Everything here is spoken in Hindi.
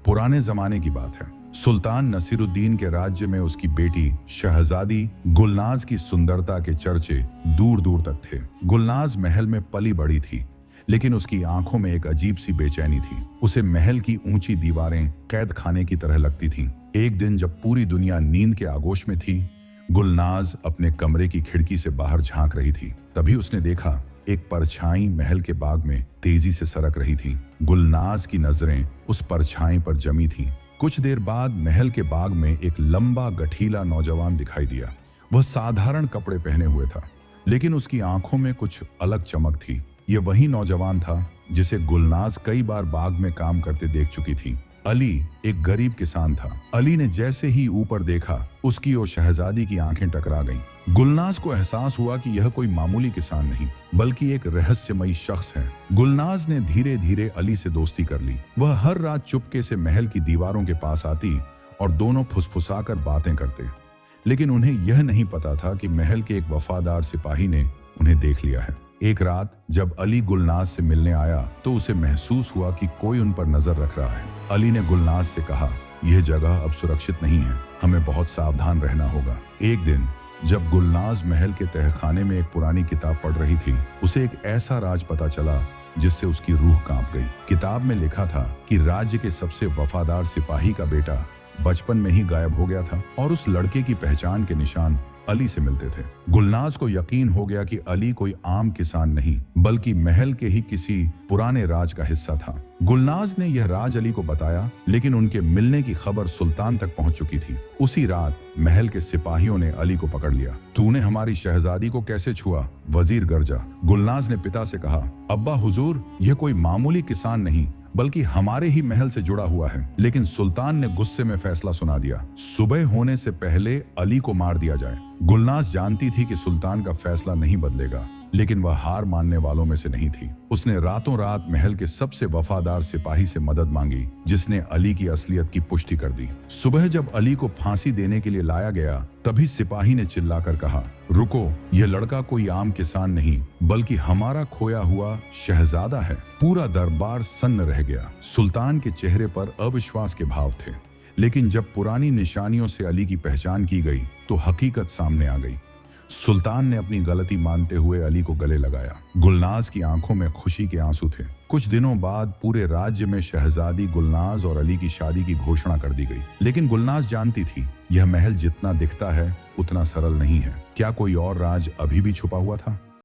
पुराने जमाने की बात है। सुल्तान नसीरुद्दीन के राज्य में उसकी बेटी शहजादी गुलनाज की सुंदरता के चर्चे दूर दूर तक थे। गुलनाज महल में पली बड़ी थी, लेकिन उसकी आंखों में एक अजीब सी बेचैनी थी। उसे महल की ऊंची दीवारें कैद खाने की तरह लगती थीं। एक दिन जब पूरी दुनिया नींद के आगोश में थी, गुलनाज अपने कमरे की खिड़की से बाहर झांक रही थी। तभी उसने देखा एक परछाई महल के बाग में तेजी से सरक रही थी। गुलनाज की नजरें उस परछाई पर जमी थीं। कुछ देर बाद महल के बाग में एक लंबा गठीला नौजवान दिखाई दिया। वह साधारण कपड़े पहने हुए था, लेकिन उसकी आंखों में कुछ अलग चमक थी। यह वही नौजवान था जिसे गुलनाज कई बार बाग में काम करते देख चुकी थी। अली एक गरीब किसान था। अली ने जैसे ही ऊपर देखा, उसकी और शहजादी की आंखें टकरा गईं। गुलनाज को एहसास हुआ कि यह कोई मामूली किसान नहीं, बल्कि एक रहस्यमयी शख्स है। गुलनाज ने धीरे धीरे अली से दोस्ती कर ली। वह हर रात चुपके से महल की दीवारों के पास आती और दोनों फुसफुसाकर बातें करते। लेकिन उन्हें यह नहीं पता था कि महल के एक वफादार सिपाही ने उन्हें देख लिया है। एक रात जब अली गुलनाज से मिलने आया तो उसे महसूस हुआ कि कोई उन पर नजर रख रहा है। अली ने गुलनाज से कहा, यह जगह अब सुरक्षित नहीं है, हमें बहुत सावधान रहना होगा। एक दिन जब गुलनाज महल के तहखाने में एक पुरानी किताब पढ़ रही थी, उसे एक ऐसा राज पता चला जिससे उसकी रूह कांप गई। किताब में लिखा था कि राज्य के सबसे वफादार सिपाही का बेटा बचपन में ही गायब हो गया था और उस लड़के की पहचान के निशान अली से मिलते थे। गुलनाज को यकीन हो गया कि अली कोई आम किसान नहीं, बल्कि महल के ही किसी पुराने राज का हिस्सा था। गुलनाज ने यह राज अली को बताया, लेकिन उनके मिलने की खबर सुल्तान तक पहुंच चुकी थी। उसी रात महल के सिपाहियों ने अली को पकड़ लिया। तूने हमारी शहजादी को कैसे छुआ? वजीर गरजा। गुलनाज ने पिता से कहा, अब्बा हुजूर, यह कोई मामूली किसान नहीं, बल्कि हमारे ही महल से जुड़ा हुआ है। लेकिन सुल्तान ने गुस्से में फैसला सुना दिया, सुबह होने से पहले अली को मार दिया जाए। गुलनाज जानती थी कि सुल्तान का फैसला नहीं बदलेगा, लेकिन वह हार मानने वालों में से नहीं थी। उसने रातों रात महल के सबसे वफादार सिपाही से मदद मांगी, जिसने अली की असलियत की पुष्टि कर दी। सुबह जब अली को फांसी देने के लिए लाया गया, तभी सिपाही ने चिल्लाकर कहा, रुको, यह लड़का कोई आम किसान नहीं, बल्कि हमारा खोया हुआ शहजादा है। पूरा दरबार सन्न रह गया। सुल्तान के चेहरे पर अविश्वास के भाव थे, लेकिन जब पुरानी निशानियों से अली की पहचान की गई तो हकीकत सामने आ गई। सुल्तान ने अपनी गलती मानते हुए अली को गले लगाया। गुलनाज की आंखों में खुशी के आंसू थे। कुछ दिनों बाद पूरे राज्य में शहजादी गुलनाज और अली की शादी की घोषणा कर दी गई। लेकिन गुलनाज जानती थी, यह महल जितना दिखता है उतना सरल नहीं है। क्या कोई और राज अभी भी छुपा हुआ था?